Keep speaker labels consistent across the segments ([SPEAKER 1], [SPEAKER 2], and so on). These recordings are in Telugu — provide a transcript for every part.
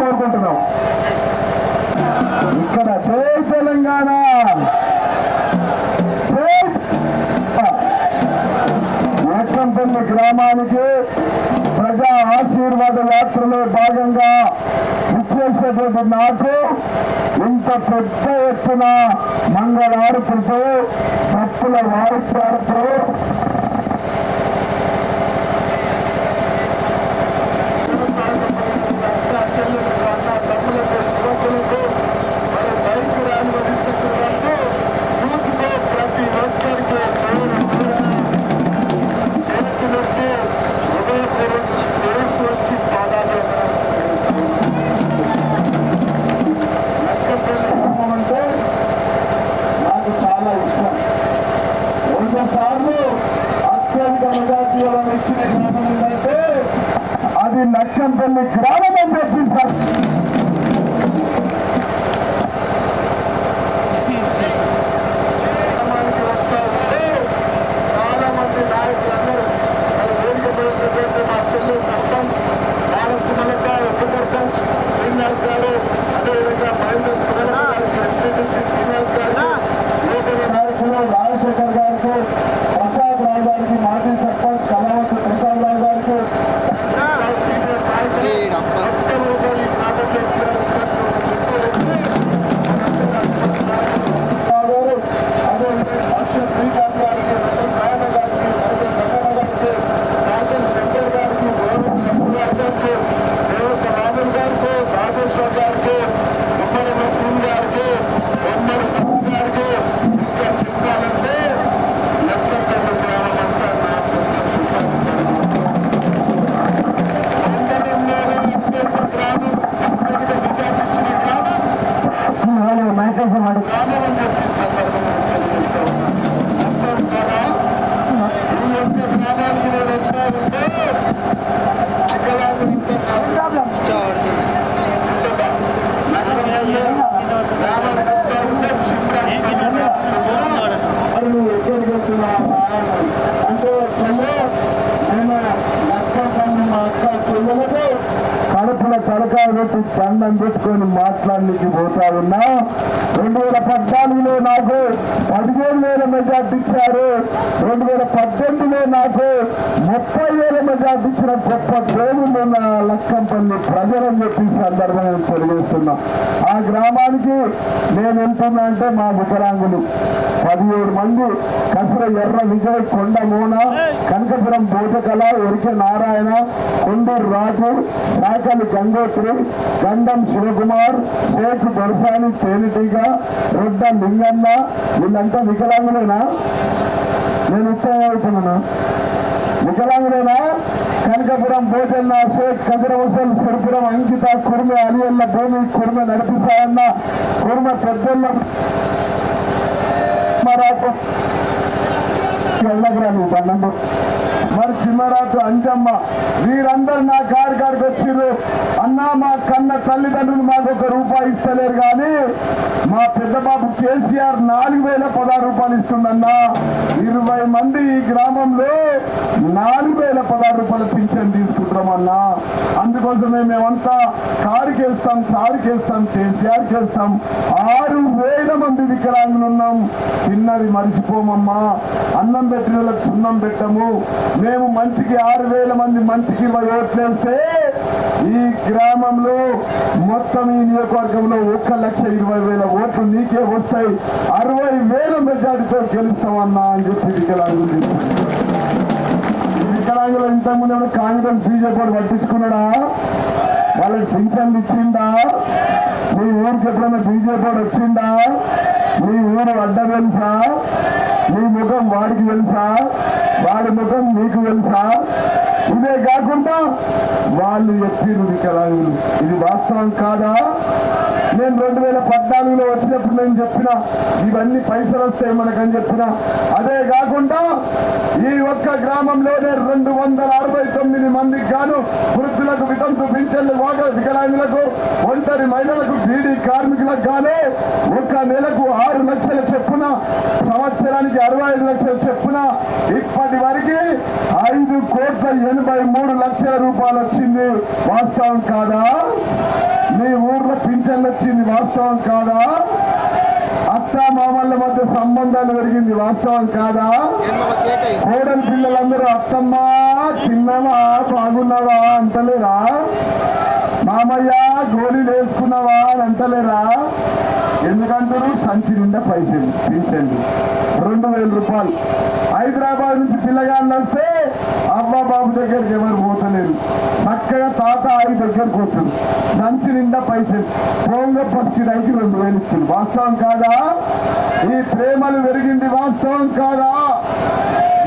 [SPEAKER 1] కోరుకుంటున్నాం. ఇక్కడ జై తెలంగాణ, లక్కంపల్లి గ్రామానికి ప్రజా ఆశీర్వాద యాత్రలో భాగంగా ఇచ్చేసేటువంటి నాకు ఇంత పెద్ద ఎత్తున మంగళారతులతో తప్పుల వారసులతో అది లక్కంపల్లి గ్రామం అని చెప్పి సార్. చాలా మంది నాయకులందరూ మా చెల్లి సర్పంచ్ సర్పంచ్ శ్రీనివాస్ గారు, అదేవిధంగా మహేంద్ర శ్రీనివాస్ గారు, లోకల్ నాయకులు రాజశేఖర్ గారికి, ప్రసాద్ రావు గారికి, మాజీ సర్పంచ్ కళావతి ప్రసాద్ రావు గారికి, శ్రీకాంత్ గారికి, నారాయణ గారికి, రాజన్ శంకర్ గారికి, రాజన్ గారికి, రాజేశ్వర్ గారికి, ఉమ్మడి సింగ్ గారికి, ఉమ్మడి సింగ్ గారికి ఇంకా చెప్పాలంటే లక్కంపల్లి గ్రామం అంతా నా గ్రామం అని చెప్పి గ్రామానికి నేను వస్తా ఉంటే ఎక్కడికి వస్తున్నా అంటే నేను లక్కంపల్లి మా అక్క చెల్లెలకు కడుపుల తలకాయ పెట్టి దండం పెట్టుకొని మాట్లాడడానికి పోతా ఉన్నా. 2014లో నాకు 15,000 మెజార్టీ ఇచ్చారు. 2018లో నాకు 30,000 మెజార్టీ ఇచ్చిన గొప్ప దేవుళ్ళు ఉన్న లక్కంపల్లి ప్రజలని చెప్పి సందర్భంగా తెలియజేస్తున్నా. ఆ గ్రామానికి నేను వెళ్తున్నా అంటే మా వికలాంగులు 17 మంది కసర ఎర్ర విజయ్, కొండ మోన, కనకపురం బోధకళ, ఎరికే నారాయణ, కొండూరు రాజు, సాకలి గంగోత్రి, గండం శివకుమార్, షేక్ దొరసాని, తేనెటీగ, రొడ్డ లింగన్న, వీళ్ళంతా వికలాంగులేనా? నేను ఉత్తరం అవుతున్నాను. వికలాంగులేనా? కనకపురం భోజన్న, షేక్ కదిరవసల్, సిరిపురం అంకిత, కుర్మె అలియల్ల భూమి, కుర్మె నడిపిస్తాయన్న, కుర్మె పెద్దన్న వెళ్ళగరాను పన్నెండు మరి చిమ్మరాజు, అంజమ్మ, వీరందరూ నా కాడికి వచ్చిర్రు. అన్నా మా కన్న తల్లిదండ్రులు మాకు ₹1 ఇస్తలేరు, కానీ మా పెద్ద బాబు కేసీఆర్ 4,016 రూపాయలు ఇస్తుందన్నా. 20 మంది ఈ గ్రామంలో 4,016 రూపాయల పింఛన్ తీసుకుంటామన్నా. అందుకోసమే మేమంతా కాడికేస్తాం, సారికేస్తాం, కేసీఆర్కి వేస్తాం. 6,000 మంది వికలాంగులు ఉన్నాం. తిన్నది మరిచిపోమమ్మా. అన్నం పెట్టిన వాళ్ళకి సున్నం పెట్టము. మేము మంచికి 6,000 మంది మంచికి 20 ఓట్లు వేస్తే ఈ గ్రామంలో మొత్తం ఈ నియోజకవర్గంలో 1,20,000 ఓట్లు నీకే వస్తాయి. 60,000 మెజార్టీతో గెలుస్తామన్నా అని చెప్పి వికలాంగులు. ఈ వికలాంగులు ఇంతకుముందు కాంగ్రెస్ బీజేపీ పట్టించుకున్నాడా? వాళ్ళకి పింఛన్లు ఇచ్చిందా? మీ ఊరికి ఎప్పుడైనా బీజేపీ వచ్చిందా? మీ ఊరు అడ్డ తెలుసా? మీ ముఖం వాడికి తెలుసా? వాడి ముఖం నీకు తెలుసా? ఇదే కాకుండా వాళ్ళు చెప్పిరు వికలాంగులు. ఇది వాస్తవం కాదా? నేను 2014లో వచ్చినప్పుడు నేను చెప్పిన ఇవన్నీ పైసలు వస్తాయి మనకని చెప్పిన. అదే కాకుండా ఈ ఒక్క గ్రామంలోనే 269 మందికి గాను వృద్ధులకు, వితంతు పింఛన్లు, వికలాంగులకు, ఒంటరి మహిళలకు, బీడీ కార్మికులకు గాను ఒక్క నెలకు 6 లక్షల చెప్పున, సంవత్సరానికి 65 లక్షల చెప్పున ఇప్పటి వరకు 5,83,00,00,000 రూపాయలు వచ్చింది. వాస్తవం కాదా? మీ వాస్తవం కాదా? అత్త మామల మధ్య సంబంధాలు పెరిగింది వాస్తవం కాదా? కోడలి పిల్లలందరూ అత్తమ్మా తిన్నావా బాగున్నావా అంటలేరా? మామయ్య గోళీలు వేసుకున్నావా అని అంటలేరా? ఎందుకంటారు? సంచి నిండా పైసలు పింఛన్లు 2000 రూపాయలు. హైదరాబాద్ నుంచి పిల్లగాళ్ళు వస్తే అవ్వ బాబు దగ్గరికి ఎవరు పోతలేరు, చక్కగా తాత ఆయి దగ్గరకు వస్తుంది. సంచి నిండా పైసలు పోంగ ఫస్ట్ డైకి 2000 ఇస్తుంది. వాస్తవం కాదా? ఈ ప్రేమలు పెరిగింది వాస్తవం కాదా?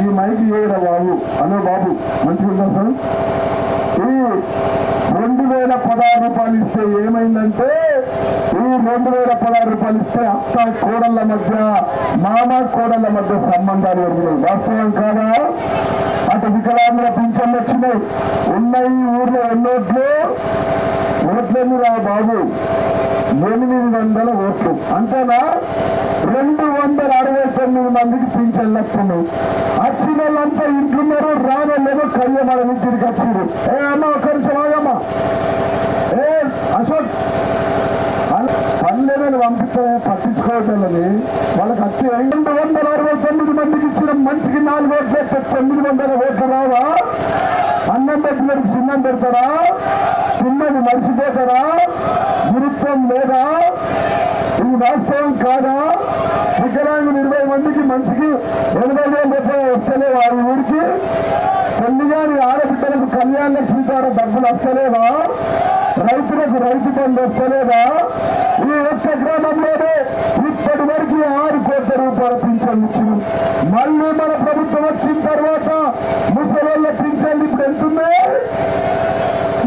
[SPEAKER 1] ఈ మైకి ఏరా బాబు అనే బాబు మంచిగా సార్. ఈ 2016 రూపాయలు ఇస్తే ఏమైందంటే, ఈ 2016 రూపాయలు ఇస్తే అత్త కోడళ్ళ మధ్య మామ కోడళ్ళ మధ్య సంబంధాలు పెరిగినాయి. వాస్తవం కాదా? అటు వికలాంగుల పింఛన్లు వచ్చినాయి. ఉన్నాయి ఊర్లో ఎన్నోట్లు ఓట్లేని రా బాబు 800 ఓట్లు అంతేనా? 269 మందికి పింఛన్లు వస్తున్నాయి. వచ్చిన వాళ్ళంతా ఇంటున్నారు, రానలేదో కళ్యాణ తిరిగి వచ్చారు. ఏ అమ్మ ఒక్కరి నిమిషం ఏ అశోక్ పల్లెలను పంపిస్తే పట్టించుకోవట్లేదని వాళ్ళకి వచ్చి 269 మందికి ఇచ్చిన మంచికి 4 ఓట్లు వేస్తే 900 ఓట్లు రావా? అన్నం పెట్టినట్టు చిన్నం పెడతారా? చిన్నది మర్చిపోతారా? గురుత్వం లేదా? ఇది వాస్తవం కాదా? వికలాంగులు 20 మందికి మంచికి 80,000 రూపాయలు వస్తలేవా? ఈ ఊరికి పెళ్లిగాని ఆడబిడ్డలకు కళ్యాణ లక్ష్మి ద్వారా డబ్బులు వస్తలేవా? రైతులకు రైతు బంధు వస్తలేదా? ఈ ఒక్క గ్రామంలోనే ఇప్పటి వరకు 6 కోట్ల రూపాయల పింఛన్లు ఇచ్చింది. మళ్ళీ మన ప్రభుత్వం వచ్చిన తర్వాత ముసలోళ్ళ పింఛన్లు ఇప్పుడు ఎంతున్నాయి?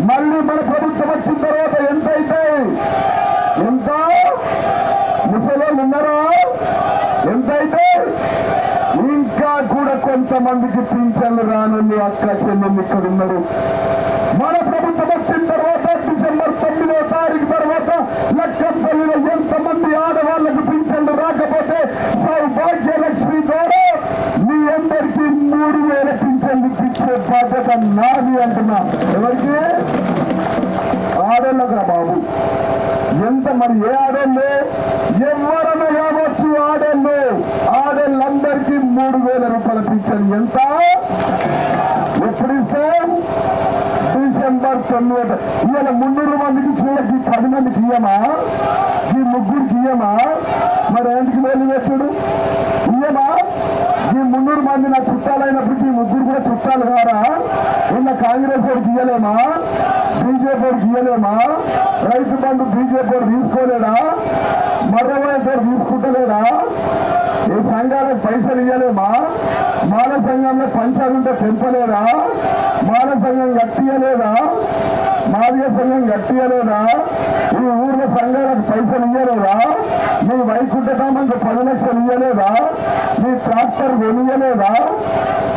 [SPEAKER 1] మళ్ళీ మన ప్రభుత్వం వచ్చిన తర్వాత ఎంత అవుతాయి? ఎంత ముసలోళ్ళు ఉన్నారా? ఎంత అయితే? ఇంకా కూడా కొంతమందికి పింఛన్లు రానుంది. అక్క చెల్లెళ్ళు ఇక్కడ ఉన్నారు. మన ప్రభుత్వం వచ్చిన తర్వాత డిసెంబర్ 9వ తారీఖు తర్వాత లక్షపల్లిలో ఎంతమంది ఆడవాళ్లకు పింఛన్లు రాకపోతే సౌభాగ్యలక్ష్మి ద్వారా మీ అందరికీ 3000 పింఛన్లు ఇచ్చే బాధ్యత నాది అంటున్నా. ఎవరికి? ఆడోళ్ళకు రా బాబు. ఎంత మరి ఏ ఆడోళ్ళు? ఎవరన్నా కావచ్చు ఆడోళ్ళు. ఆడోళ్ళందరికీ 3000 రూపాయల పింఛన్. ఎంత? ఎప్పుడు ఇస్తాం? డిసెంబర్ 9. ఇవాళ 300 మందికి చూడకి 10 మందికి ఇయ్యమా? ఈ 3 ఇయ్యమా? మరి ఎందుకు వేలు వేసుడు ఇయ్యమా? ఈ 300 మంది నా చుట్టాలైనప్పటికీ 3 కూడా చుట్టాలు కారా? ఉన్న కాంగ్రెస్ వాడికి ఇయ్యలేమా? బీజేపీ వాడికి ఇయ్యలేమా? రైతు బంధు బీజేపీ వాడు తీసుకోలేడా? మర్రవాడు తీసుకుంటలేడా? ఈ సంఘాలకు పైసలు ఇయ్యలేమా? మాల సంఘంలో పంచాలుంటే పెంపలేదా? మాల సంఘం గట్టియలేదా? మాదిగ సంఘం గట్టియలేదా? ఈ ఊర్లో సంఘాలకు పైసలు ఇయ్యలేదా? మీ వైకుంఠరామంకు 10 లక్షలు ఇయ్యలేదా? మీ ట్రాక్టర్ కొనియలేదా?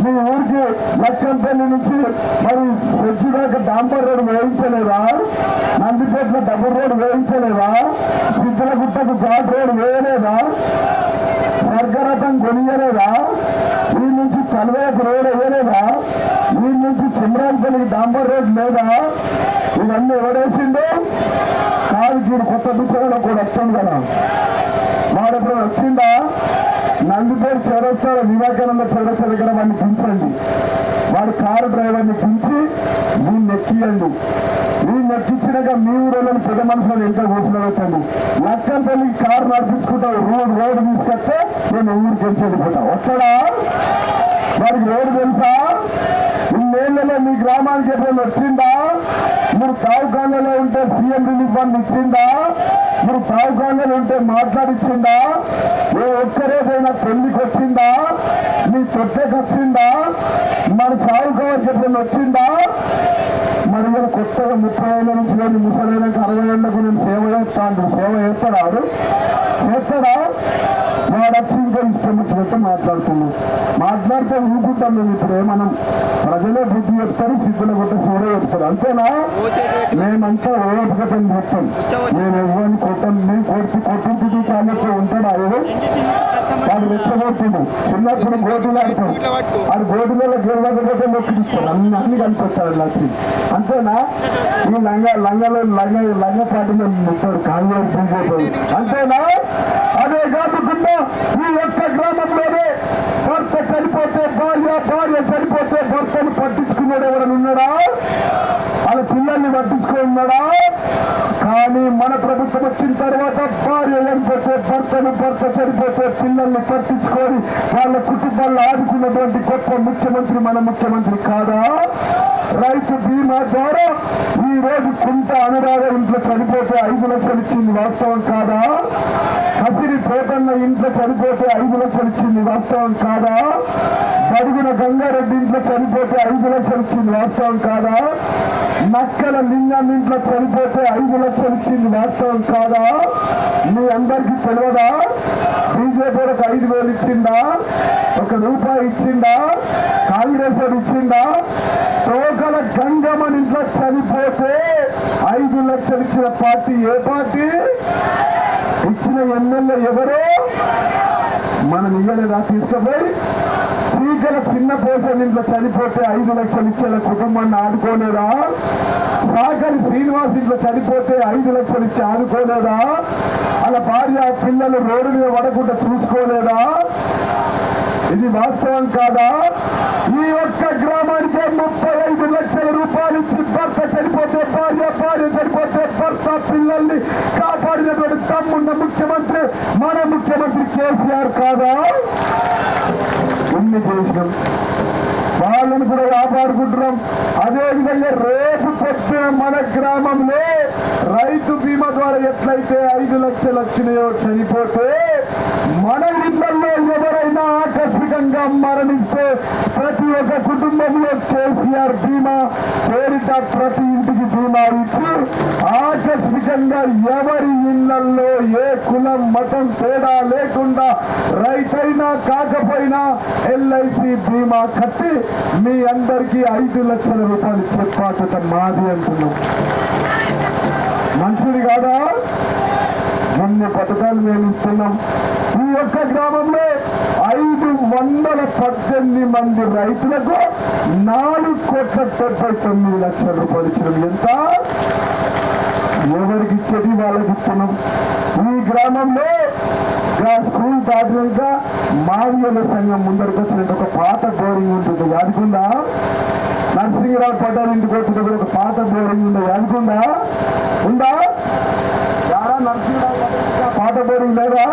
[SPEAKER 1] మీ ఊరికి లక్కంపల్లి నుంచి మరి సెజ్జు దాకా డాంబర్ రోడ్డు వేయించలేదా? నందిపేటలో డబుల్ రోడ్డు వేయించలేదా? సిద్ధలగుట్టకు ఘాట్ రోడ్డు వేయలేదా? స్వర్గరథం కొనియలేదా? ఈ నుంచి కల్వేకు రోడ్ వేయలేదా? ఈ నుంచి చిమ్రాన్పల్లికి డాంబర్ రోడ్ లేదా? ఇవన్నీ ఎవడేసిండు? కాదు చూడు, కొత్త పిచ్చగా కూడా వస్తుంది కదా. వాడు ఎప్పుడు వచ్చిందా? నందిపేట చౌరస్తాలో వివేకానంద చౌరస్తా దగ్గర వాడిని దించండి. వాడు కారు డ్రైవర్ని దించి వీళ్ళు ఎక్కియండి. వీళ్ళు ఎక్కించినాక మీ ఊళ్ళని పెద్ద మనుషులను ఎంత కూర్చోబెట్టండి. లక్షలపల్లికి కారు నడిపించుకుంటా రోడ్డు తీసుకొస్తే నేను ఊరికి వెళ్ళిపోతా. వస్తాడా? వాడికి రోడ్డు తెలుసా? ఇన్నేళ్లలో మీ గ్రామానికి ఎప్పుడైనా వచ్చిందా? మీరు తావుకాండలో ఉంటే సీఎం రిలీఫ్ ఫండ్ ఇచ్చిందా? మీరు తావుకాండలో ఉంటే మాట్లాడిచ్చిందా? ఏ ఒక్కరోజైనా పెళ్లికి వచ్చిందా? మీ తొట్టెకి వచ్చిందా? మన సాగుకావాల్సి ఎప్పుడైనా వచ్చిందా? మరి ఇలా కొత్తగా 30 ఏళ్ళ నుంచి కానీ ముసలైనాక 60 ఏళ్ళకు నేను సేవ చేస్తాను. సేవ చేస్తాడా? చేస్తాడా? వాడొచ్చి ఇంకా ఇష్టం వచ్చినట్టు మాట్లాడితే ఊరుకుంటాం. మేము ఇప్పుడే మనం ప్రజలే బుద్ధి చెప్తారు, సిద్ధుల కొట్ట సూర్య చెప్తారు. అంతేనా? మేమంతా ఓపికతని చెప్తాం. మేము ఎవరిని కొట్టం. మేము కొట్టించుకు కాలేజీ ఉంటాడు. అదే వాడు రెచ్చగొట్టిండు. చిన్నప్పుడు గోటులు ఆడతాం. వాడు గోటులలో గెలవకపోతే మొక్కిస్తాడు. అన్ని కనిపిస్తాడు లక్ష్మి. అంతేనా? ఈ లంగ పార్టీలో ఉంటాడు కాంగ్రెస్ బీజేపీ. అంతేనా? అదే కాకుండా ఈ యొక్క గ్రామంలోనే భర్త చనిపోతే భార్య చనిపోతే భర్తను పట్టించుకున్నాడు ఎవరైనా ఉన్నాడా? వాళ్ళ పిల్లల్ని పట్టించుకొని ఉన్నాడా? కానీ మన ప్రభుత్వం వచ్చిన తర్వాత భార్య చనిపోతే భర్త చనిపోతే పిల్లల్ని పట్టించుకొని వాళ్ళ కుటుంబాల్లో ఆదుకున్నటువంటి గొప్ప ముఖ్యమంత్రి మన ముఖ్యమంత్రి కాదా? రైతు బీమా ద్వారా ఈ రోజు కుంట అనురాధ ఇంట్లో చనిపోతే 5 లక్షలు ఇచ్చింది వాస్తవం కాదా? కసిరి పోతన్న ఇంట్లో చనిపోతే 5 లక్షలు ఇచ్చింది వాస్తవం కాదా? బడుగున గంగారెడ్డి ఇంట్లో చనిపోతే 5 లక్షలు ఇచ్చింది వాస్తవం కాదా? నక్కల లింగం ఇంట్లో చనిపోతే 5 లక్షలు ఇచ్చింది వాస్తవం కాదా? మీ అందరికీ తెలియదా? బీజేపీ ఒక 5,000 ఇచ్చిందా? ₹1 ఇచ్చిందా? కాంగ్రెస్ ఇచ్చిందా? తోకల గంగమ్మని ఇంట్లో చనిపోతే 5 లక్షలు ఇచ్చిన పార్టీ ఏ పార్టీ? ఇచ్చిన ఎమ్మెల్యే ఎవరు? మనం ఇయ్యలేదా? తీసుకుపోయి శ్రీకల చిన్న పోషన్ ఇంట్లో చనిపోతే 5 లక్షలు ఇచ్చిన కుటుంబాన్ని ఆదుకోలేదా? సాగరి శ్రీనివాస్ ఇంట్లో చనిపోతే 5 లక్షలు ఇచ్చి ఆదుకోలేదా? అలా భార్య పిల్లలు రోడ్డు మీద పడకుండా చూసుకోలేదా? ఇది వాస్తవం కాదా? ఈ ఒక్క గ్రామానికి 35 లక్షల రూపాయలు ఇచ్చి భర్త చనిపోతే భార్య చనిపోతే భర్త పిల్లల్ని కాపాడినటువంటి తమ్మున్న ముఖ్యమంత్రి మన ముఖ్యమంత్రి కేసీఆర్ కాదా? ఎన్ని చేసినాం, వాళ్ళని కూడా కాపాడుకుంటున్నాం. అదేవిధంగా రేపు పొద్దున మన గ్రామంలో రైతు బీమా ద్వారా ఎట్లయితే 5 లక్షలు వచ్చినాయో చనిపోతే మన ఇళ్లలో ఎవరైనా ఆకస్మికంగా మరణిస్తే ప్రతి ఒక్క కుటుంబంలో కేసీఆర్ బీమా పేరిట ప్రతి ఇంటికి బీమా ఇచ్చి ఆకస్మికంగా ఎవరి ఇళ్లలో ఏ కులం మతం తేడా లేకుండా రైతైనా కాకపోయినా LIC బీమా కట్టి మీ అందరికీ 5 లక్షల రూపాయలు ఇచ్చే బాధ్యత మాది అంటున్నాం. మంచిది కాదా? ఎన్ని పథకాలు మేము ఇస్తున్నాం. ఈ ఒక్క గ్రామంలో 518 మంది రైతులకు 4,79,00,000 రూపాయలు ఇచ్చినాం. ఎంత? ఎవరికి ఇచ్చేది వాళ్ళకి ఇస్తున్నాం. ఈ గ్రామంలో స్కూల్ దాటినాక మాదిగల సంఘం ముందరికి వచ్చినట్టు ఒక పాత బోరింగ్ ఉంటుంది, యాదుకుందా? నరసింహరావు పడ్డారు ఇంటికి వచ్చినప్పుడు ఒక పాత బోరింగ్ ఉంది, యాదుకుందా? ఉందా? యారా నరసింహరావు పాత బోరింగ్ లేదా?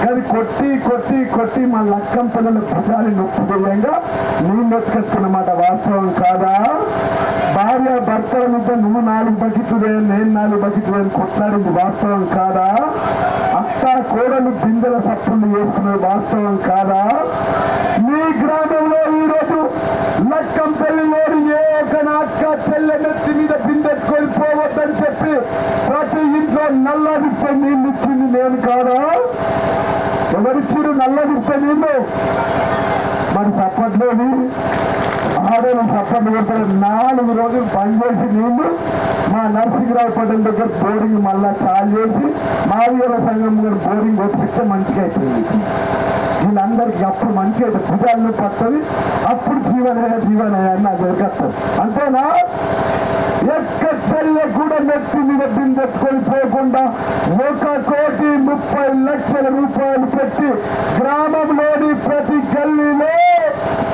[SPEAKER 1] కానీ కొట్టి మా లక్కం పిల్లల భుజాన్ని నొప్పి చేయంగా నీళ్ళు ఎత్తుకొస్తున్నమాట. వాస్తవం కాదా? భార్య భర్తల మీద నువ్వు 4 బకెట్లు నేను 4 బకెట్లు అని కొట్లాడింది వాస్తవం కాదా? అత్త కోడలు బిందెల సప్పులు వేసుకున్నది వాస్తవం కాదా? మీ గ్రామంలో ఈరోజు లక్కం పెళ్లిలోని ఏ ఒక అక్క చెల్లెనెత్తి మీద బిందెట్టుకొని పోవద్దని చెప్పి ప్రతి ఇంట్లో నల్లదిప్ప నీళ్ళు ఇచ్చింది నేను కాదా? ఎవరిచ్చిరు నల్లదిప్ప నీళ్ళు? మరి సప్పట్లోని ఆడలు సప్పట్లు కొడతారు. 4 రోజులు బంద్ చేసి నీళ్లు మా నరసింహరావు పట్టణ దగ్గర బోరింగ్ మళ్ళా చాలు చేసి మాదిగల సంఘం గారు బోరింగ్ కొట్టిస్తే మంచిగా అయిపోయింది. వీళ్ళందరికీ అప్పుడు మంచిగా అయితే భుజాలను పడుతుంది. అప్పుడు జీవనయ్య అని నాకు ఎరగస్తారు. అంతేనా? ఎక్క చెల్లె కూడా నెత్తి మీద బిందెత్తుకొని పోకుండా 1,30,00,000 రూపాయలు పెట్టి గ్రామంలోని ప్రతి గల్లీలో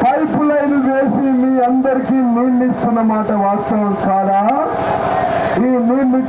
[SPEAKER 1] పైపు లైన్ వేసి మీ అందరికీ నీళ్ళు ఇస్తున్నమాట. వాస్తవం కాదా? ఈ నీళ్ళు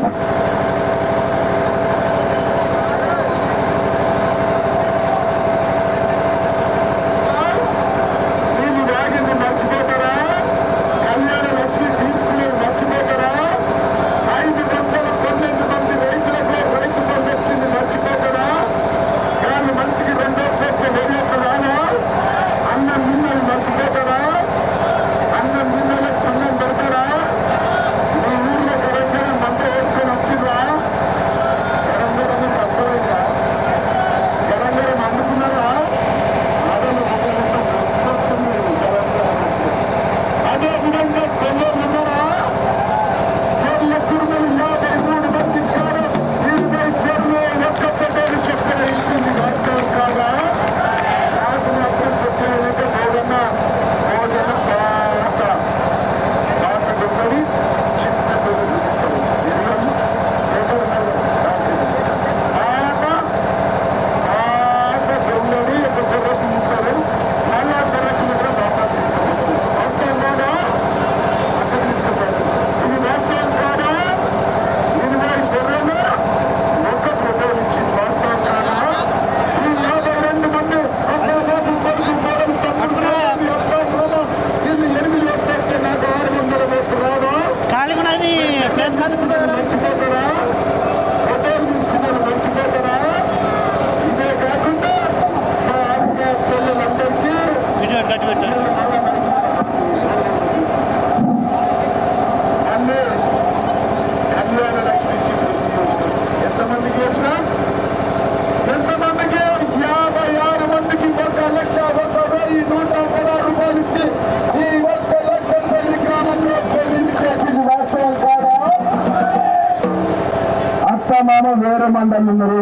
[SPEAKER 1] మామ వేరే మండలు ఉన్నారు,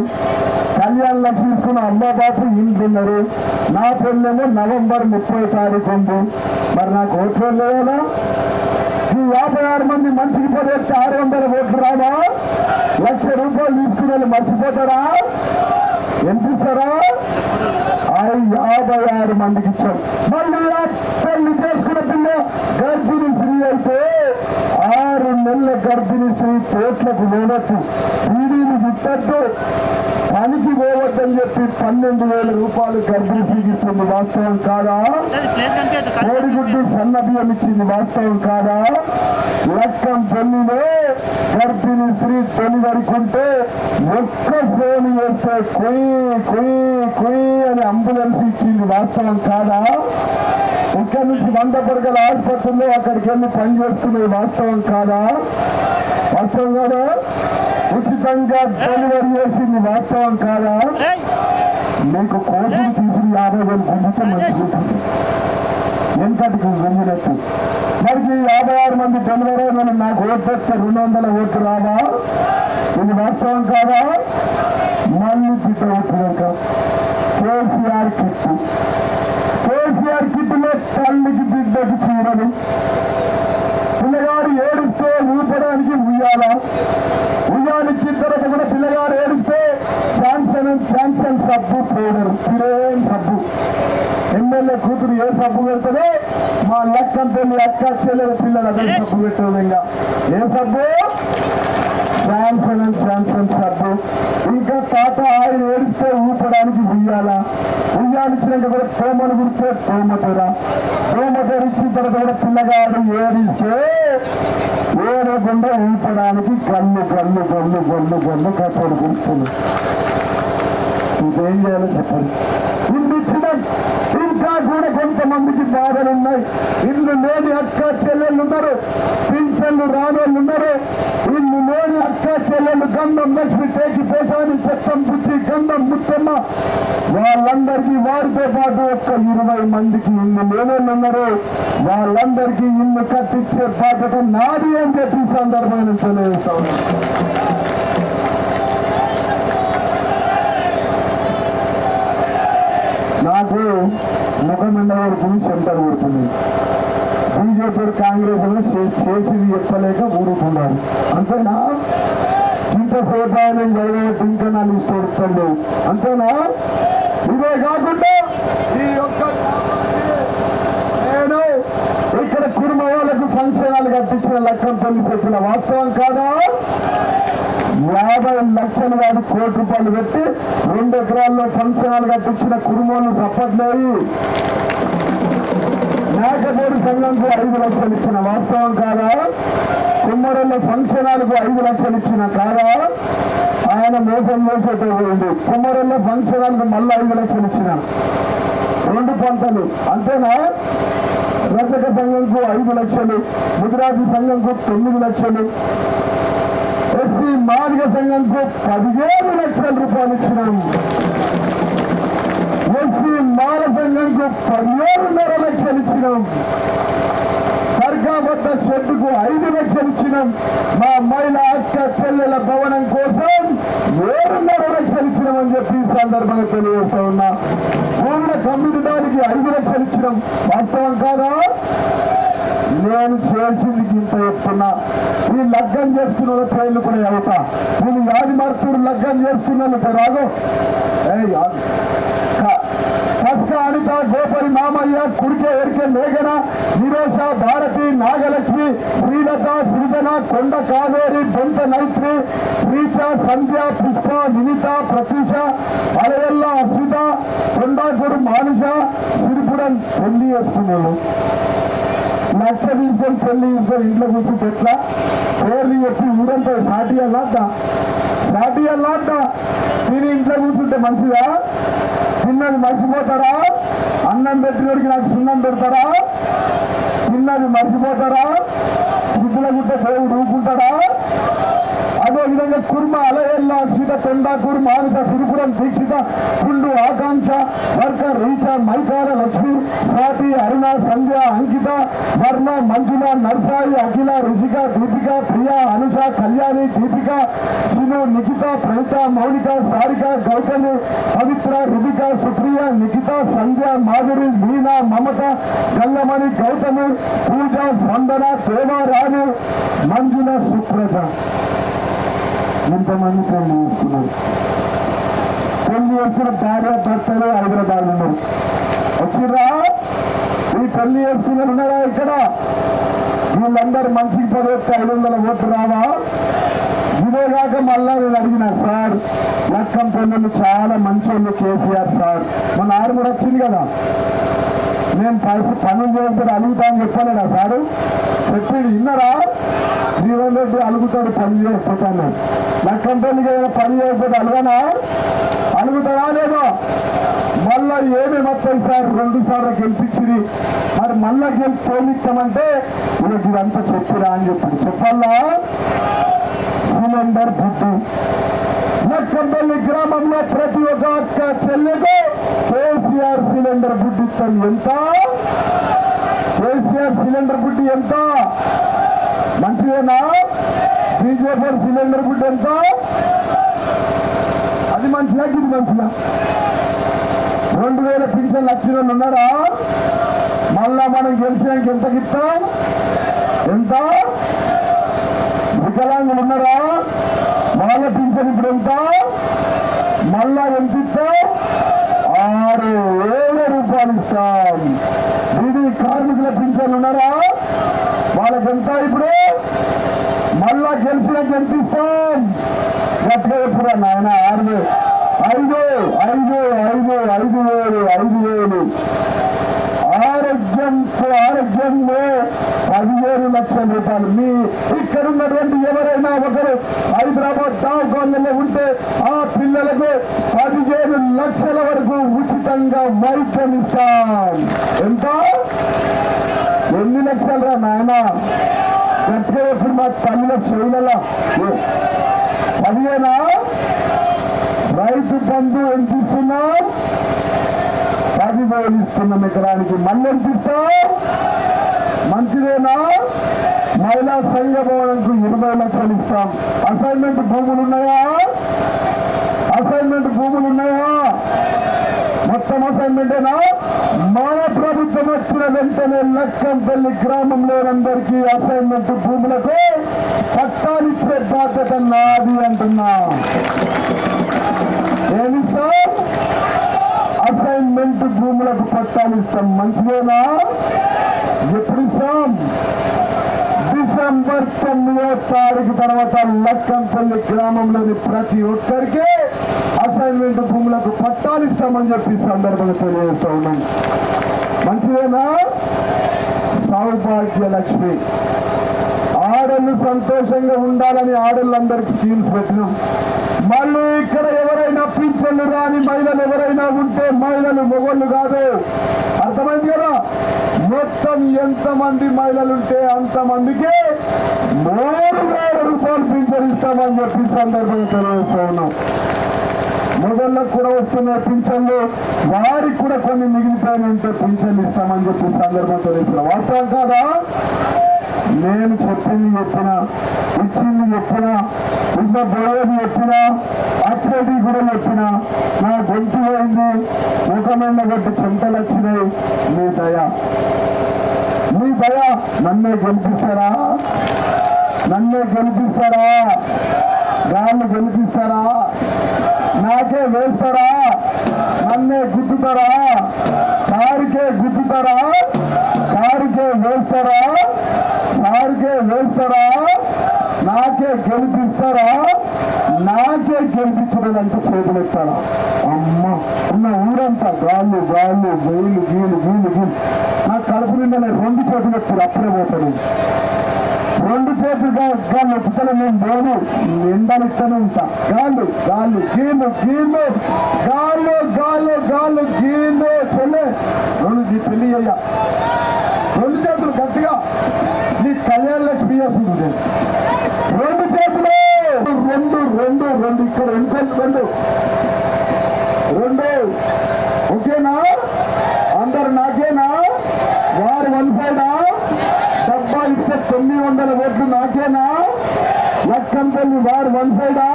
[SPEAKER 1] కళ్యాణ్ లక్ష్మి తీసుకున్న అమ్మ బాపు ఇంట్లో ఉన్నారు. నా పెళ్ళేమో నవంబర్ 30 తారీఖు ఉంది. మరి నాకు ఓట్లు లేదా? ఈ 56 మంది మనిషికి 600 ఓట్లు రావా? ₹1,00,000 తీసుకునే మర్చిపోతారా? ఎంత ఇస్తారా? 56 మందికి ఇచ్చాం. మళ్ళీ పెళ్లి చేసుకున్న పిల్ల గర్భిణీ స్త్రీ అయితే 6 నెలల గర్భిణీ స్త్రీ కోట్లకు పోవద్దు, పీడీలు గిట్టద్దు, పనికి పోవద్దని చెప్పి ₹12,000 గర్భిణీ స్త్రీకి ఇస్తుంది. వాస్తవం కాదా? కోడిగుడ్డు సన్న బియ్యం ఇచ్చింది. వాస్తవం కాదా? లక్కం పెళ్లిలో గర్భిణీ స్త్రీ డెలివరీకి ఉంటే ఒక్క ఫోన్ చేస్తే కొయ్యి కొయ్యి కొయ్యి అని అంబులెన్స్ ఇచ్చింది. వాస్తవం కాదా? ఇక్కడ నుంచి 100 పడకల ఆసుపత్రుల్లో అక్కడికి వెళ్ళి పనిచేస్తున్నది. వాస్తవం కాదా? వాస్తవం కాదా? ఉచితంగా డెలివరీ చేసింది. వాస్తవం కాదా? మీకు కోర్టులు తీసుకుని 50,000 గుంజితే మంచిది, ఎంతటికి గుంజినట్టు. మరి 56 మంది డెలివరీ అయిన నాకు ఓటు వస్తే 200 ఓట్లు రావా? ఇది వాస్తవం కాదా? మళ్ళీ బిడ్డ ఓట్లేక కేసీఆర్ కిట్టు, కేసీఆర్ కిట్టులో తల్లికి బిడ్డకి చీరలు, పిల్లగాడు ఏడిస్తే ఊపడానికి ఉయ్యాల, ఉయ్యాలిచ్చిన తర్వాత కూడా పిల్లగాడు ఏడిస్తే శాంక్షన్ సబ్బు పౌడర్, తిరేం సబ్బు. ఎమ్మెల్యే కూతురు ఏ సబ్బు పెడుతుందో మా లక్కం పెళ్లి అక్క చెల్లెల పిల్లలు అదే సబ్బు పెట్టదు. ఇంకా ఏ సబ్బు? శాంక్షన్ సబ్బు. ఇంకా తాత ఆయన ఏడిస్తే ఊపడానికి ఉయ్యాల, ఉయ్యాలిచ్చినాక కూడా తోమను గురిస్తే తోమతెర, తోమతెర ఇచ్చిన తర్వాత కూడా పిల్లగాడు ఏడిస్తే ఏడకుండా ఊపడానికి గల్లు గల్లు గల్లు గల్లు గల్లు కట్టడు గుర్తుంది. ఇంకేం చేయాలో చెప్పండి. ఇల్లు ఇచ్చిన ఇంకా కూడా కొంతమందికి బాధలు ఉన్నాయి. ఇల్లు లేని అక్క చెల్లెళ్ళు ఉన్నారు, పింఛన్లు రానోళ్ళు ఉన్నారు. ఇల్లు లేని అక్క చెల్లెళ్ళు గంధం లక్ష్మి టేకి పోసాని చట్టం పుచ్చి గంధం ముత్తమ్మ వాళ్ళందరికీ వారితో పాటు ఒక్క 20 మందికి ఇల్లు లేనోళ్ళు ఉన్నారు. వాళ్ళందరికీ ఇల్లు కట్టించే బాధ్యత నాది అని చెప్పి సందర్భంగా తెలియజేస్తా ఉన్నాను. నాకు ముఖమండవాడి గురించి సెంటర్ కొడుతుంది. బీజేపీ కాంగ్రెస్ చేసింది చెప్పలేక ఊరుకున్నారు. అంతేనా? ఇంతసేపు ఆయన జరగబట్టి ఇంకా నా లిస్ట్ వస్తుంది. అంతేనా? ఇదే కాకుండా ఈ యొక్క నేను ఇక్కడ కుటుంబ వాళ్ళకు ఫంక్షన్ హాల్ కట్టించిన లక్కం పెళ్లి చెప్పిన. వాస్తవం కాదా? 50 లక్షలు కాదు ₹1,00,000 పెట్టి 2 ఎకరాల్లో ఫంక్షన్ హాల్ కట్టించిన కుటుంబాలు చప్పట్లేదు. మేకపోడి సంఘంకు 5 లక్షలు ఇచ్చిన. వాస్తవం కాదా? కుమ్మరల్లో ఫంక్షన్ హాల్కు 5 లక్షలు ఇచ్చిన. కాదా? ఆయన మోసం చేసేటో పోయింది. కుమ్మరల్లో ఫంక్షన్ హాల్కు మళ్ళీ 5 లక్షలు ఇచ్చిన. 2 పంటలు. అంతేనా? రజక సంఘంకు 5 లక్షలు, ముదిరాజు సంఘంకు 9 లక్షలు, ఎస్సీ మాదిగ సంఘంకు 15 లక్షల రూపాయలు ఇచ్చినాం. ఎస్సీ మాల సంఘంకు 17.5 లక్షలు ఇచ్చినాం. సర్కాబద్ద షెడ్డుకు 5 లక్షలు ఇచ్చినాం. మా మహిళా అక్క చెల్లెల భవనం కోసం 7.5 లక్షలు ఇచ్చినామని చెప్పి ఈ సందర్భంగా తెలియజేస్తా ఉన్నా. ఊళ్ళ కమ్యూనిటానికి 5 లక్షలు ఇచ్చినాం. వాస్తవం కాదా? నేను చేసింది ఇంత చెప్తున్నా. ఈ లగ్గం చేస్తున్న ట్రైన్లు కూడా అవుతా. వీళ్ళు యాది మరుతుడు లగ్గం చేస్తున్నారు రాదు. కస్క అనిత, గోపరి మామయ్య, కుడికే ఎరికే మేఘన, నిరోష, భారతి, నాగలక్ష్మి, శ్రీలత, సృజన, కొండ కావేరి, బొంత నైత్రి, శ్రీచ, సంధ్య, పుష్ప, నిమిత, ప్రతీష, అలయల్ల, అస్మిత, కొండాగురు, మానుష, సిరిపురన్ పెళ్లి చేసుకున్నాను. లక్ష తీసుకొని పెళ్లి తీసుకొని ఇంట్లో కూర్చుంటే ఎట్లా? పేర్లు చెప్పి ఊరంతా సాటి అల్లాట తిని ఇంట్లో కూర్చుంటే మంచిదా? తిన్నది మర్చిపోతారా? అన్నం పెట్టినోడికి నాకు సున్నం పెడతారా? తిన్నది మర్చిపోతారా? గుడ్డుల గుట్ట దేవుడు ఊపుకుంటాడా? అదే విధంగా అలవేల కుర్మ అలవేళ్ళ సీత తొండాకూరు మానస సిరిపురం దీక్షిత పుండు ఆకాంక్ష వర్క రీచ మైకాల లక్ష్మి స్వాతి అరుణ సంధ్య అంకిత వర్ణ మంజుల నర్సాయి అఖిల రుషిక దీపిక ప్రియ అనుష కళ్యాణి దీపిక శిను నిఖిత ప్రణిత మౌనిక సారిక గౌతమి పవిత్ర రుబిక సుప్రియ నిఖిత సంధ్య మాధురి మీనా మమత గల్లమణి గౌతమి పూజ స్పందన దేవారాణి మంజుల సుప్రజ. ఇంతమంది పెళ్లి చేసుకున్నారు. పెళ్లి చేసుకున్న భార్య భర్తలు హైదరాబాద్ ఉన్నారు. వచ్చిర్రా ఈ పెళ్లి చేసుకున్నారు ఉన్నారా ఇక్కడ? వీళ్ళందరూ మంచికి పదొక్క 500 ఓట్లు రావా? ఇదేగాక మళ్ళా నేను అడిగిన సార్ లక్కం పెళ్ళి చాలా మంచి కేసీఆర్ సార్ మన కూడా వచ్చింది కదా, నేను పనులు చేస్తే అలుగుతా అని చెప్పలేదా సారు? చెప్పి విన్నారా? జీవన్ రెడ్డి అలుగుతాడు పని చేయకపోతాను. లక్కం పెళ్లికి ఏదైనా పని చేయకపోతే అలగనా? అలుగుతాడా లేదో? మళ్ళా ఏమేమి వస్తాయి సార్? 2 సార్లు గెలిపించింది, మరి మళ్ళా తోలిస్తామంటే వీళ్ళకి ఇదంతా చెప్పిరా అని చెప్పి చెప్పాలా? సిలిండర్ బుద్ధి లక్కంపల్లి గ్రామంలో ప్రతి ఒక్క అక్క చెల్లెకు కేసీఆర్ సిలిండర్ బుద్ధి ఇస్తాను. ఎంత? కేసీఆర్ సిలిండర్ బుద్ధి ఎంత? మంచిదేనా? బీజేపీ సిలిండర్ బుద్ధి ఎంత? అది మంచిదా ఇది మంచిదా? 2000 పింఛన్లు వచ్చిన ఉన్నారా? మళ్ళా మనం గెలిచినాక ఎంతకి ఇస్తాం? ఎంత? వికలాంగులు ఉన్నారా? వాళ్ళ పింఛన్ ఇప్పుడు ఎంత? మళ్ళా ఎంత ఇస్తాం? 6,000 రూపాయలు ఇస్తాం. బీడీ కార్మికుల పింఛన్లు ఉన్నారా? వాళ్ళకి ఎంత ఇప్పుడు? మళ్ళా గెలిచినాక ఎంత ఇస్తాం? గట్టిగా చెప్పురా నాయన. 5,000 ఆరోగ్యంలో 15 లక్షల రూపాయలు. మీ ఇక్కడ ఉన్నటువంటి ఎవరైనా ఒకరు హైదరాబాద్ దావకాలలో ఉంటే ఆ పిల్లలకు 15 లక్షల వరకు ఉచితంగా వైద్యం ఇస్తాం. ఎంత? ఎన్ని లక్షలు రా నాయన? గట్టిగా ఎప్పుడు మా తల్లిల శైలలో 15. రైతు బంధు ఎంత ఇస్తున్నాం? 10,000 ఇస్తున్నాం ఎకరానికి. మళ్ళీ ఎంత ఇస్తాం? మంచిదేనా? మహిళా సంఘ భవనంకు 20 లక్షలు ఇస్తాం. అసైన్మెంట్ భూములు ఉన్నాయా? అసైన్మెంట్ భూములు ఉన్నాయా? మొత్తం అసైన్మెంటేనా? మన ప్రభుత్వం వచ్చిన వెంటనే లక్కంపల్లి గ్రామంలో అందరికీ అసైన్మెంట్ భూములకు పట్టాలిచ్చే బాధ్యత నాది అంటున్నా. ఏమిస్తాం? అసైన్మెంట్ భూములకు పట్టాలు ఇస్తాం. మంచిదేనా? ఎప్పుడు ఇస్తాం? డిసెంబర్ 9వ తారీఖు తర్వాత లక్కంపల్లి గ్రామంలోని ప్రతి ఒక్కరికి అసైన్మెంట్ భూములకు పట్టాలు ఇస్తామని చెప్పి సందర్భంగా తెలియజేస్తూ ఉన్నాం. మంచిదేనా? సౌభాగ్య లక్ష్మి ఆడళ్ళు సంతోషంగా ఉండాలని ఆడళ్ళందరికీ స్కీమ్స్ పెట్టినాం. మళ్ళీ ఇక్కడ ఎవరైనా పింఛన్లు రాని మహిళలు ఎవరైనా ఉంటే మహిళలు మొగోళ్ళు కాదు. అర్థమైంది కదా? మొత్తం ఎంతమంది మహిళలు ఉంటే అంతమందికి 3,000 రూపాయలు పింఛన్ ఇస్తామని చెప్పి సందర్భంగా తెలియజేస్తూ ఉన్నాం. మొదళ్ళకు కూడా వస్తున్న పింఛన్లు వారికి కూడా కొన్ని మిగిలిపోయిన ఉంటే పింఛన్లు ఇస్తామని చెప్పి సందర్భంగా తెలియజేస్తున్నాం. వాస్తవం కాదా? నేను చెప్పింది చెప్పినా, ఇచ్చింది చెప్పినా, ఇంకా పోయేది చెప్పినా, అచ్చేది కూడా చెప్పినా, నా గొంతు పోయింది, ముఖమైన గట్టి చెంతలు వచ్చినాయి. మీ దయ, మీ దయ. నన్నే గెలిపిస్తారా? నన్నే గెలిపిస్తారా? గాళ్ళు గెలిపిస్తారా? నాకే వేస్తారా? నన్నే గుద్దుతారా? కారుకే గుద్దుతారా? కారుకే వేస్తారా? కారుకే వేస్తారా? నాకే గెలిపిస్తారా? నాకే గెలిపించడంటే చేతులు ఎత్తారా? అమ్మ ఉన్న ఊరంతా గాళ్ళు గాళ్ళు గీలు గీలు గీలు గీలు. నా కడుపు నిండా 2 చేతులు ఎత్తారు. అప్పుడే పోతాను. 2 చేతులు గాళ్ళు ఎత్తుతాను. నేను పోను, ఎండనిస్తానే ఉంటా. గాళ్ళు గాళ్ళు గీలు గీలు గాళ్ళు గాళ్ళు గాళ్ళు గీలు. చెల్లె 2 పెళ్లి అయ్యా 2 చేతులు గట్టిగా. నీ కళ్యాణ లక్ష్మి 2 చేతులు 2 రెండు ఓకేనా? అందరు నాకేనా? వారు వన్ సైడా? డబ్బా ఇస్తే 900 ఓట్లు నాకేనా? లక్కంపల్లి వారు వన్ సైడా?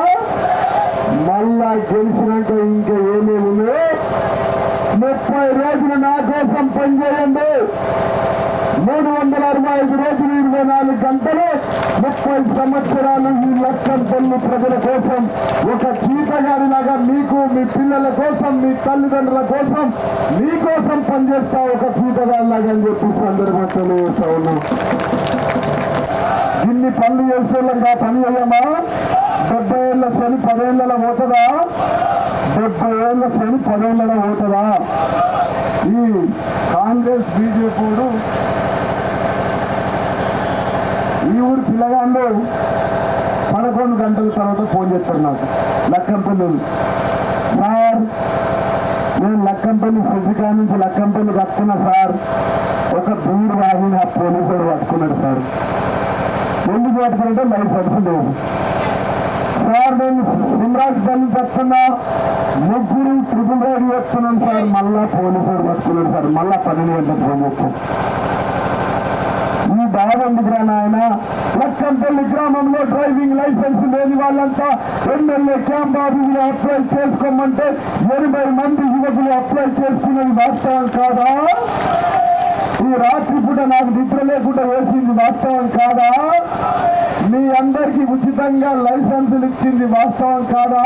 [SPEAKER 1] మళ్ళా గెలిచినాక ఇంకా ఏమేమి 30 రోజులు నా కోసం పనిచేయండి. 365 రోజులు 24 గంటలు 30 సంవత్సరాలు ఈ లక్కంపల్లి ప్రజల కోసం ఒక చీతగాడిలాగా మీకు, మీ పిల్లల కోసం, మీ తల్లిదండ్రుల కోసం, మీకోసం పనిచేస్తా ఒక చీతగాడిలాగా అని చెప్పి సందర్భంగా తెలియజేస్తా ఉన్నాం. ఇన్ని పనులు చేసేళ్ళంగా పని అయ్యామా? 70 ఏళ్ళ శని 10 ఏళ్ళలో పోతుందా? 70 ఏళ్ళ శని 10 ఏళ్ళలో పోతుందా? ఈ కాంగ్రెస్ బీజేపీ ఈ ఊరు పిల్లగాళ్ళు 11 గంటల తర్వాత ఫోన్ చేస్తారు నాకు. లక్కంపల్లి సార్, నేను లక్కంపల్లి సిద్ధికా నుంచి లక్కంపల్లి కట్టుకున్నా సార్, ఒక బీరు వాగిన పోలీసుడు పట్టుకున్నాడు సార్. ఎందుకు పట్టుకుంటే లైసెన్స్ లేదు సార్. నేను సిమ్రాజ్ పల్లి చెప్తున్నా, ముగ్గురు ట్రిపుల్ రైడ్ చేస్తున్నాను సార్, మళ్ళా పోలీసుడు పట్టుకున్నాడు సార్. మళ్ళా 12 గంటలకు ఫోన్ చేస్తాను. ఈ బాధ ఎందుకురా నాయన? లక్కంపల్లి గ్రామంలో డ్రైవింగ్ లైసెన్స్ లేని వాళ్ళంతా ఎమ్మెల్యే క్యాంప్ ఆఫీసులో అప్లై చేసుకోమంటే 80 మంది యువకులు అప్లై చేసుకునేది వాస్తవం కాదా? ఈ రాత్రిపూట నాకు నిద్ర లేకుండా వేసింది వాస్తవం కాదా? మీ అందరికీ ఉచితంగా లైసెన్సులు ఇచ్చింది వాస్తవం కాదా?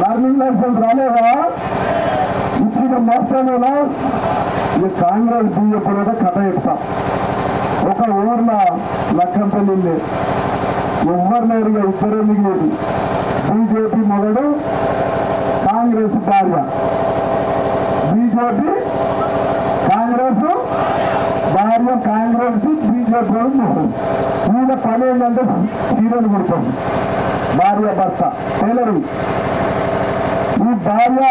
[SPEAKER 1] లర్నింగ్ లైసెన్స్ రాలేదా? ఇచ్చిన వాస్తవమేనా? ఇది కాంగ్రెస్ బీజేపీ కథ చెప్తా. ఒక ఊర్లో లక్కంపల్లి ఎవరినైనా ఇద్దరు మిగిలేదు. బీజేపీ మొదడు, కాంగ్రెస్ భార్య. బీజేపీ కాంగ్రెస్ భార్య, కాంగ్రెస్ బీజేపీ మొదడు. వీళ్ళ పని ఏంటంటే చీరలు కుడతాం. భార్య భర్త టైలరింగ్. ఈ భార్య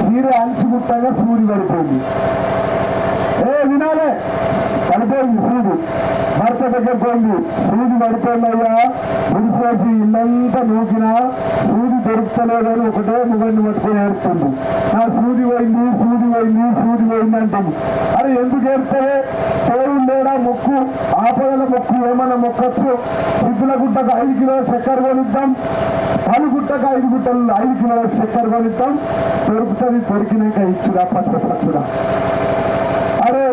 [SPEAKER 1] చీర అంచుకుంటాగా సూది పడిపోయింది. వినాలే, పడిపోయింది సూది. భర్త దగ్గర పోయింది, సూది పడిపోయిందయ్యా, పులిసేసి ఇల్లంతా నూకినా సూది దొరుకుతలేదని ఒకటే ముగ్గురిని పట్టుకొని ఏడుస్తుంది. నా సూది పోయింది, సూది పోయింది, సూది పోయింది అంటుంది. అరే ఎందుకు ఏడుస్తావే? దేవుడు లేడా? మొక్కు, ఆపదల మొక్కు ఏమన్నా మొక్కచ్చు. సిద్ధులగుట్టకు 5 కిలోల చక్కెర కొనిద్దాం, పలుగుట్టకు 5 కిలోల చక్కెర కొనిద్దాం, దొరుకుతుంది. దొరికినాక ఇచ్చుడా పచ్చడా. అరే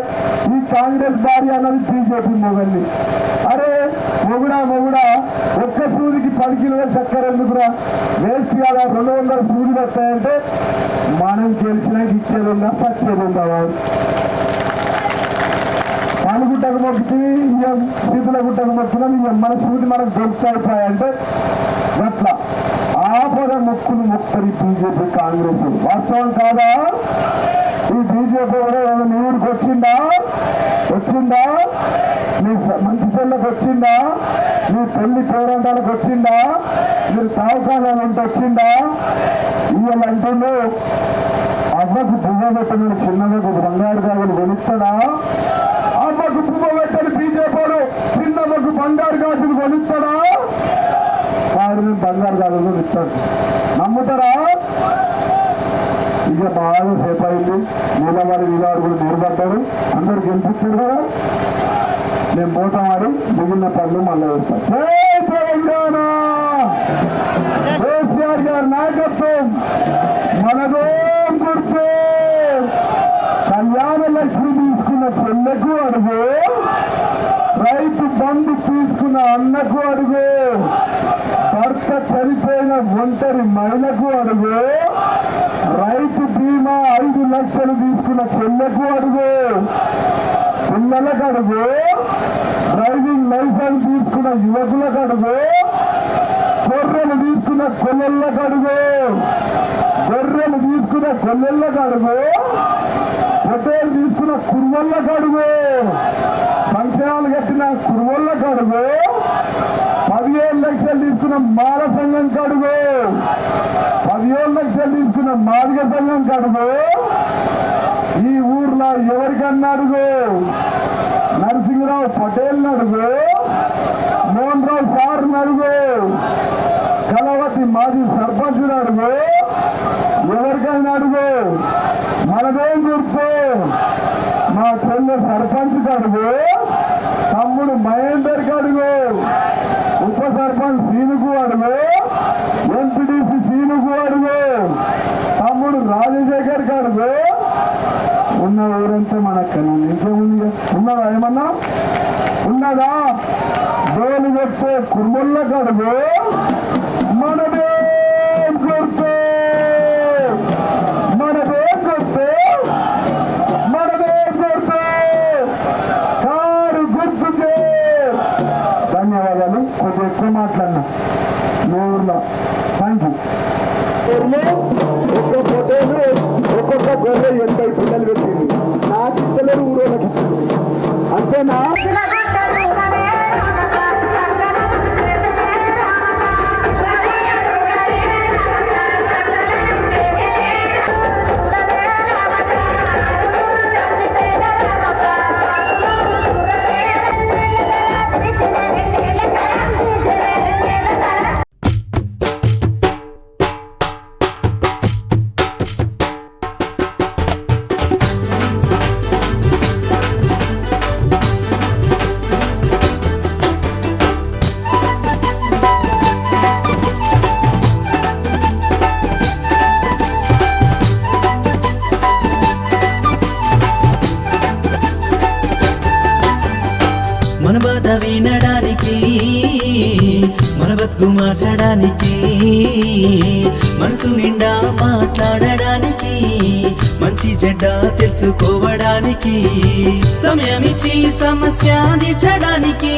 [SPEAKER 1] ఈ కాంగ్రెస్ భార్య అన్నది బీజేపీ మొగల్ని. అరే మొగుడా ఒక్క సూదికి 10 కిలోల చక్కెర ఎందుకురా? వేస్ట్ కదా. 200 సూదులు వస్తాయంటే మనం గెలిచినాక ఇచ్చేది ఉందా, సచ్చేది ఉందా? పాలుగుట్టకు మొక్కుతుంది, సీతుల గుట్టకు మొక్కుతున్నాం, మన సూది మనకు దొరుకుతాయిపోయాయంటే అట్లా ఆపద మొక్కులు మొక్కరి బీజేపీ కాంగ్రెస్. వాస్తవం కాదా? ఈ బీజేపీ కూడా మీ ఊరికి వచ్చిందా? మీ మంచి పిల్లలకు వచ్చిందా? మీ పెళ్లి పేరంటాలకు వచ్చిందా? మీరు తావకాలను ఉంటే వచ్చిందా? ఇవాళ అంటుండే అవ్వకు పువ్వ పెట్టిన చిన్నమ్మకు బంగారు గాజులు కొనిస్తాడా? అవ్వకు పువ్వ పెట్టని బీజేపీలు చిన్నమ్మకు బంగారు గాజులు కొనిస్తాడా? వాడిని బంగారు గాజులు ఇస్తాడు. నమ్ముతారా? ఇక బాగా సేపు అయింది. నిలబడి కూడా నిలబడ్డారు. అందరు గెలిపించారు కదా. నేను పోతామని మిగిలిన పనులు మళ్ళీ వేస్తాను. జై తెలంగాణ! కేసీఆర్ గారి నాయకత్వం మనదేం గుర్తు. కళ్యాణ లక్ష్మి తీసుకున్న చెల్లెకు అడుగు, రైతు బంధు తీసుకున్న అన్నకు అడుగు, భర్త చనిపోయిన ఒంటరి మహిళకు అడుగు, రైతు బీమా 5 లక్షలు తీసుకున్న చెల్లెకు అడుగు, పిల్లలకు అడుగు, డ్రైవింగ్ లైసెన్స్ తీసుకున్న యువకులకు అడుగు, గొర్రెలు తీసుకున్న కొల్లెళ్ళకు అడుగు, హోటల్ తీసుకున్న కుర్వళ్ళకు అడుగు, సంక్షేమాలు కట్టిన కుర్వళ్ళకు అడుగు, 17 లక్షలు తీసుకున్న మాల సంఘం కడుగు, 17 లక్షలు తీసుకున్న మాదిగ సంఘం కడుగు. ఈ ఊర్లో ఎవరికన్నా అడుగు, నరసింహరావు పటేల్ అడుగు, మోహన్ రావు సార్ అడుగు, కలవతి మాది సర్పంచ్ అడుగు, ఎవరికైనా అడుగు, మనదేం గుర్తు. మా చెల్లె సర్పంచ్ అడుగు, తమ్ముడు మహేందర్కి అడుగు, ఉప సర్పంచ్ సీనుకు అడుగు, ఎంపీటీసీ సీనుకు అడుగు, తమ్ముడు రాజశేఖర్కి అడుగు. ఉన్న ఊరంతా మనక్కన ఇంకేముంది? ఉన్నదా ఏమన్నా? ఉన్నదా? డోలు చెప్తే కుర్ముళ్ళ కడుగు, మనదే గుర్తు, మనదే గుర్తు, మనదే గుర్తు, కారు గుర్తుకే. ధన్యవాదాలు. కొద్దిగా ఎక్కువ మాట్లాడినా మీ ఊర్లో. Thank you. ఒక్క ఫోటోలు ఒక్కొక్క గొర్రె 80 పిల్లలు పెట్టింది. నాకు ఇస్తలేరు, ఊరోళ్ళకి ఇస్తారు. అంతేనా?
[SPEAKER 2] మన బాధ వినడానికి, మన బతుకు మార్చడానికి, మనసు నిండా మాట్లాడడానికి, మంచి చెడ్డ తెలుసుకోవడానికి, సమయమిచ్చి సమస్య తీర్చడానికి.